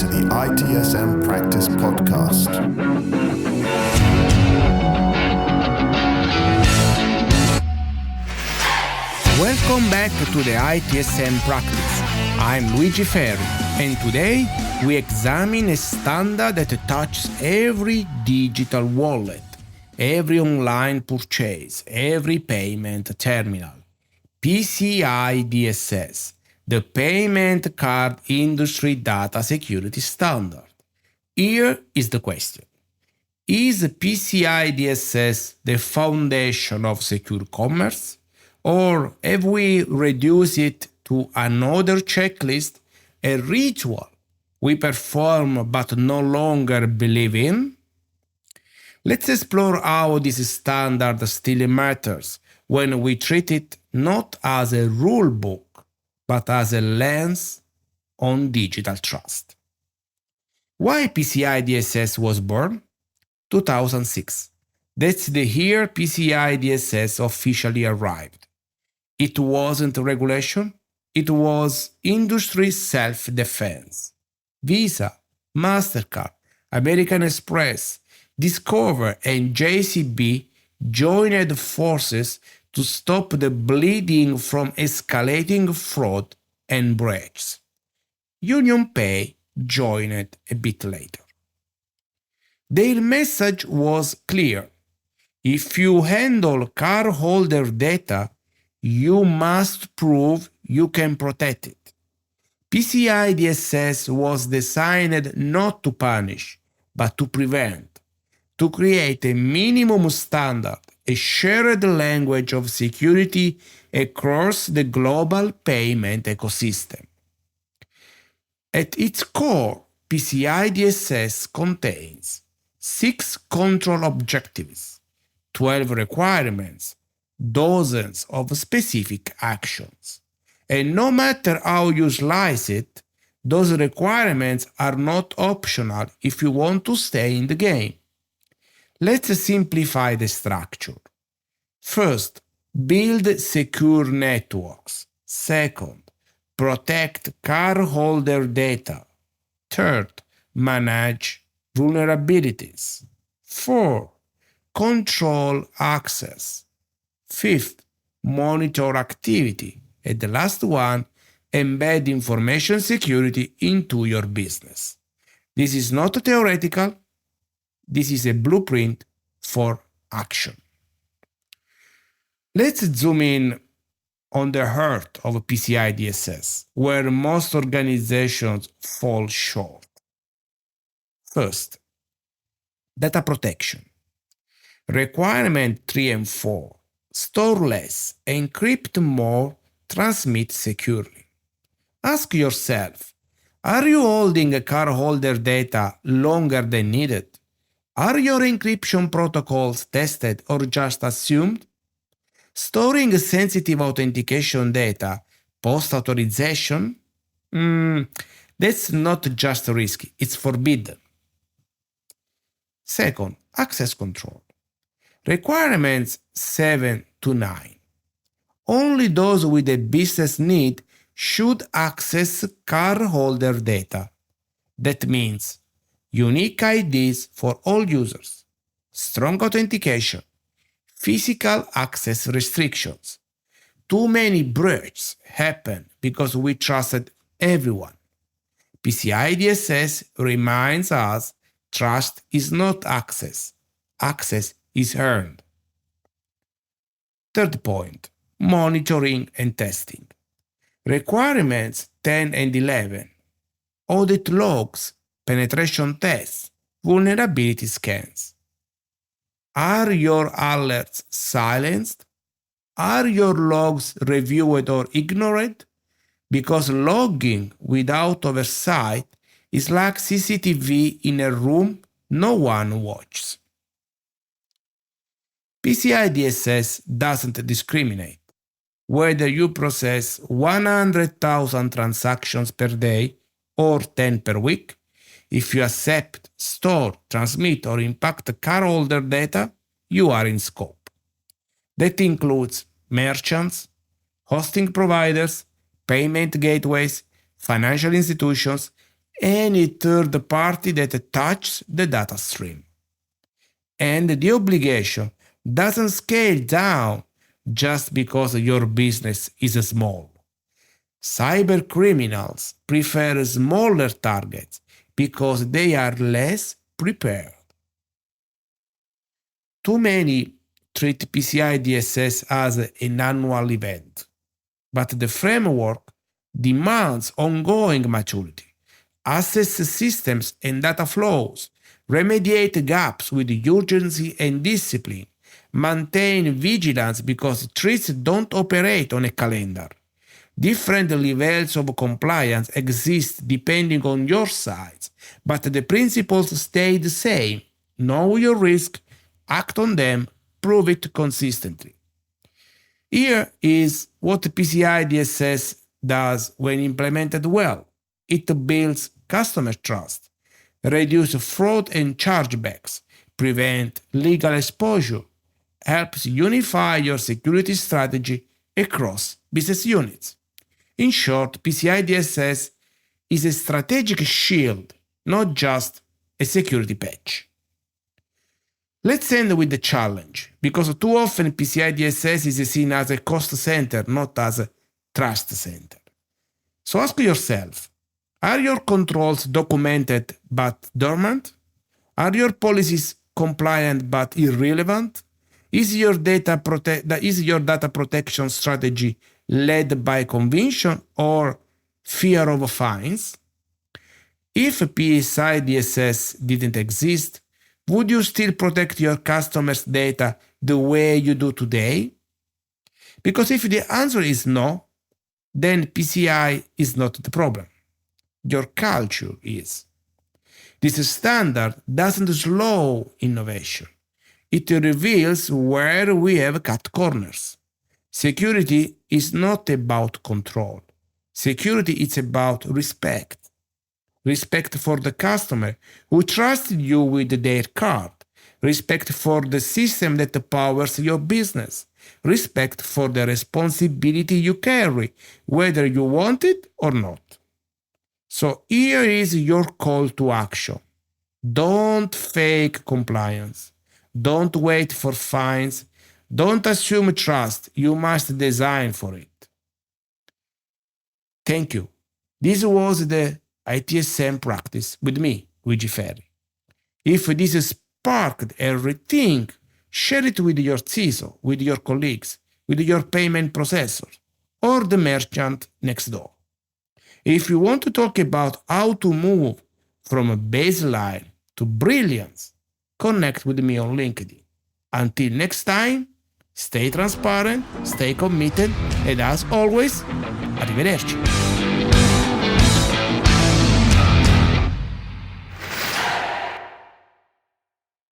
to the ITSM Practice Podcast. Welcome back to the ITSM Practice. I'm Luigi Ferri, and today we examine a standard that touches every digital wallet, every online purchase, every payment terminal. PCI DSS, the Payment Card Industry Data Security Standard. Here is the question. Is PCI DSS the foundation of secure commerce? Or have we reduced it to another checklist, a ritual we perform but no longer believe in? Let's explore how this standard still matters when we treat it not as a rule book, but as a lens on digital trust. Why PCI DSS was born? 2006. That's the year PCI DSS officially arrived. It wasn't regulation, it was industry self-defense. Visa, MasterCard, American Express, Discover, and JCB joined forces to stop the bleeding from escalating fraud and breaches. UnionPay joined a bit later. Their message was clear. If you handle cardholder data, you must prove you can protect it. PCI DSS was designed not to punish, but to prevent, to create a minimum standard, a shared language of security across the global payment ecosystem. At its core, PCI DSS contains 6 control objectives, 12 requirements, dozens of specific actions. And no matter how you slice it, those requirements are not optional if you want to stay in the game. Let's simplify the structure. First, build secure networks. Second, protect cardholder data. Third, manage vulnerabilities. Fourth, control access. Fifth, monitor activity. And the last one, embed information security into your business. This is not theoretical. This is a blueprint for action. Let's zoom in on the heart of PCI DSS, where most organizations fall short. First, data protection. Requirement 3 and 4. Store less, encrypt more, transmit securely. Ask yourself, are you holding a cardholder data longer than needed? Are your encryption protocols tested or just assumed? Storing sensitive authentication data post-authorization? That's not just risky, it's forbidden. Second, access control. Requirements 7 to 9. Only those with a business need should access cardholder data. That means unique IDs for all users, strong authentication, physical access restrictions. Too many breaches happen because we trusted everyone. PCI DSS reminds us trust is not access. Access is earned. Third point, monitoring and testing. Requirements 10 and 11. Audit logs, penetration tests, vulnerability scans. Are your alerts silenced? Are your logs reviewed or ignored? Because logging without oversight is like CCTV in a room no one watches. PCI DSS doesn't discriminate. Whether you process 100,000 transactions per day or 10 per week, if you accept, store, transmit, or impact cardholder data, you are in scope. That includes merchants, hosting providers, payment gateways, financial institutions, any third party that touches the data stream. And the obligation doesn't scale down just because your business is small. Cyber criminals prefer smaller targets because they are less prepared. Too many treat PCI DSS as an annual event, but the framework demands ongoing maturity. Assess systems and data flows, remediate gaps with urgency and discipline, maintain vigilance because threats don't operate on a calendar. Different levels of compliance exist depending on your size, but the principles stay the same. Know your risk, act on them, prove it consistently. Here is what PCI DSS does when implemented well. It builds customer trust, reduces fraud and chargebacks, prevents legal exposure, helps unify your security strategy across business units. In short, PCI DSS is a strategic shield, not just a security patch. Let's end with the challenge, because too often PCI DSS is seen as a cost center, not as a trust center. So ask yourself, are your controls documented but dormant? Are your policies compliant but irrelevant? Is your data protection strategy led by conviction or fear of fines? If PCI DSS didn't exist, would you still protect your customers' data the way you do today? Because if the answer is no, then PCI is not the problem. Your culture is. This standard doesn't slow innovation. It reveals where we have cut corners. Security is not about control. Security is about respect. Respect for the customer who trusted you with their card. Respect for the system that powers your business. Respect for the responsibility you carry, whether you want it or not. So here is your call to action. Don't fake compliance. Don't wait for fines. Don't assume trust. You must design for it. Thank you. This was the ITSM practice with me, Luigi Ferri. If this sparked a rethink, share it with your CISO, with your colleagues, with your payment processor, or the merchant next door. If you want to talk about how to move from a baseline to brilliance, connect with me on LinkedIn. Until next time, stay transparent, stay committed, and as always, arrivederci.